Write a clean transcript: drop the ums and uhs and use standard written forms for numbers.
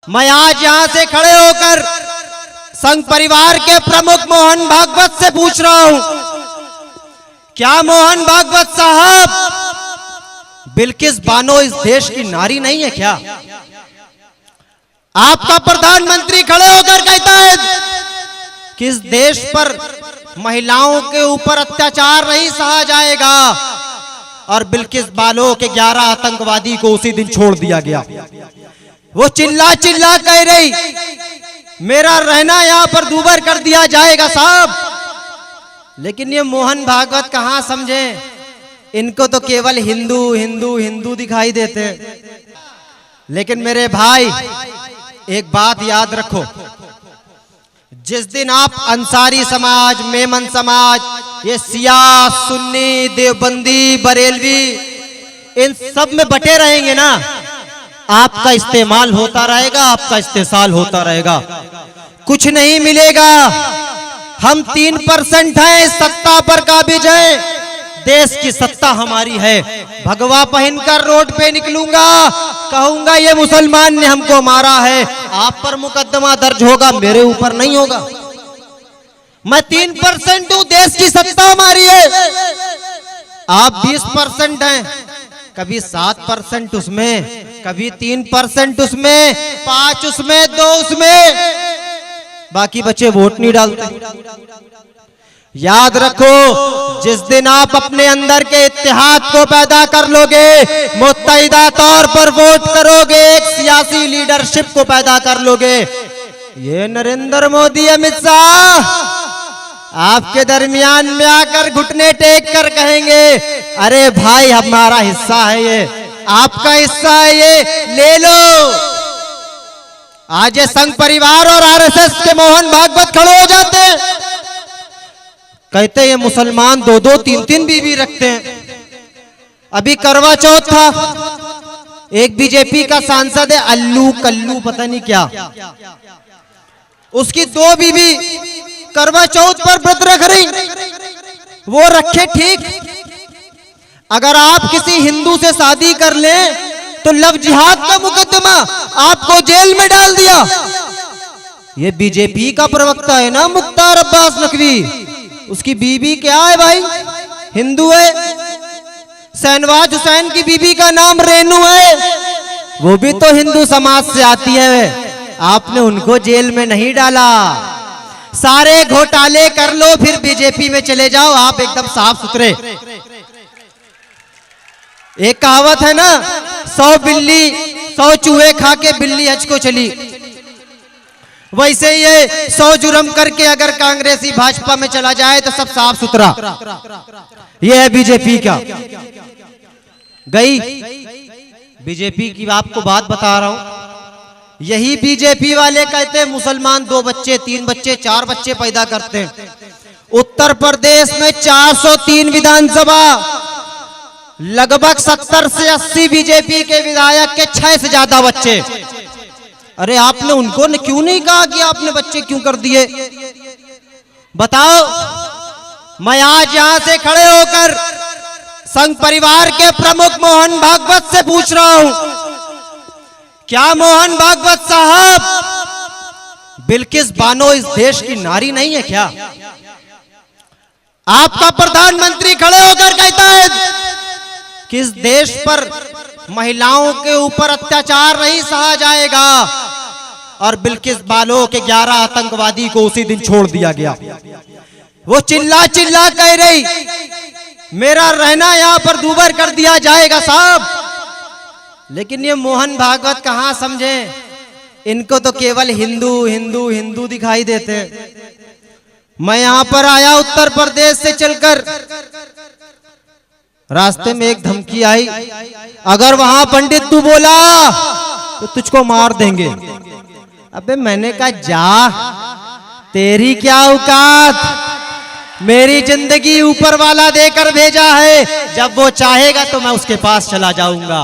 मैं आज यहां से खड़े होकर संघ परिवार के प्रमुख मोहन भागवत से पूछ रहा हूं, क्या मोहन भागवत साहब बिल्किस बानो इस देश की नारी नहीं है क्या? आपका प्रधानमंत्री खड़े होकर कहता है कि इस देश पर महिलाओं के ऊपर अत्याचार नहीं सहा जाएगा, और बिल्किस बानो के 11 आतंकवादी को उसी दिन छोड़ दिया गया। वो चिल्ला चिल्ला कह रही मेरा रहना यहां पर दूभर कर दिया जाएगा साहब। लेकिन ये मोहन भागवत कहां समझे, इनको तो केवल हिंदू हिंदू हिंदू दिखाई देते हैं। लेकिन मेरे भाई एक बात याद रखो, जिस दिन आप अंसारी समाज, मेमन समाज, ये सिया, सुन्नी, देवबंदी, बरेलवी, इन सब में बटे रहेंगे ना, आपका इस्तेमाल होता रहेगा, आपका इस्तेसाल होता रहेगा, कुछ नहीं मिलेगा। हम 3% हैं, सत्ता पर काबिज है, देश की सत्ता हमारी है। भगवा पहनकर रोड पे निकलूंगा, कहूंगा ये मुसलमान ने हमको मारा है, आप पर मुकदमा दर्ज होगा, मेरे ऊपर नहीं होगा। मैं 3% हूं, देश की सत्ता हमारी है। आप 20% हैं, कभी 7% उसमें, कभी 3% उसमें, 5 उसमें, 2 उसमें, बाकी बच्चे वोट नहीं डालते। याद रखो, जिस दिन आप अपने अंदर के इत्तेहाद को पैदा कर लोगे, मुत्तहिदा तौर पर वोट करोगे, एक सियासी लीडरशिप को पैदा कर लोगे, ये नरेंद्र मोदी, अमित शाह आपके दरमियान में आकर घुटने टेक कर कहेंगे अरे भाई हमारा हिस्सा है ये, आपका हिस्सा है ये, ले लो। आज ये संघ परिवार और आरएसएस के मोहन भागवत खड़े हो जाते हैं, कहते ये मुसलमान 2-2, 3-3 बीवी रखते हैं। अभी करवा चौथ था, एक बीजेपी का सांसद है अल्लू कल्लू पता नहीं क्या, उसकी 2 बीवी करवा चौथ पर व्रत रख रही, वो रखे ठीक। अगर आप किसी हिंदू से शादी कर लें तो लव जिहाद का मुकदमा, आपको जेल में डाल दिया। ये बीजेपी का प्रवक्ता है ना मुख्तार अब्बास नकवी, उसकी बीबी क्या है भाई, हिंदू है। शहनवाज हुसैन की बीबी का नाम रेनू है, वो भी तो हिंदू समाज से आती है, आपने उनको जेल में नहीं डाला। सारे घोटाले कर लो फिर बीजेपी में चले जाओ, आप एकदम साफ सुथरे। एक कहावत है ना, 100 चूहे खा के बिल्ली हज को चली, वैसे ये 100 जुर्म करके अगर कांग्रेसी भाजपा में चला जाए तो सब साफ सुथरा। ये है बीजेपी का। गई बीजेपी की आपको बात बता रहा हूं, यही बीजेपी वाले कहते हैं मुसलमान 2 बच्चे, 3 बच्चे, 4 बच्चे पैदा करते हैं। उत्तर प्रदेश में 403 विधानसभा, लगभग 70 से 80 बीजेपी के विधायक के 6 से ज्यादा बच्चे। अरे आपने उनको क्यों नहीं कहा कि आपने बच्चे क्यों कर दिए, बताओ। मैं आज यहां से खड़े होकर संघ परिवार के प्रमुख मोहन भागवत से पूछ रहा हूं, क्या मोहन भागवत साहब बिल्किस बानो इस देश की नारी नहीं है क्या? आपका प्रधानमंत्री खड़े होकर कहता है कि इस देश पर महिलाओं के ऊपर अत्याचार नहीं सहा जाएगा, और बिल्किस बानो के 11 आतंकवादी को उसी दिन छोड़ दिया गया। वो चिल्ला चिल्ला कह रही मेरा रहना यहां पर दूभर कर दिया जाएगा साहब। लेकिन ये मोहन भागवत कहां समझे, इनको तो केवल हिंदू हिंदू हिंदू दिखाई देते हैं। मैं यहां पर आया उत्तर प्रदेश से चलकर, रास्ते में एक धमकी आई, अगर वहां पंडित तू बोला तो तुझको मार देंगे। अबे मैंने कहा जा, तेरी क्या औकात, मेरी जिंदगी ऊपर वाला देकर भेजा है, जब वो चाहेगा तो मैं उसके पास चला जाऊंगा।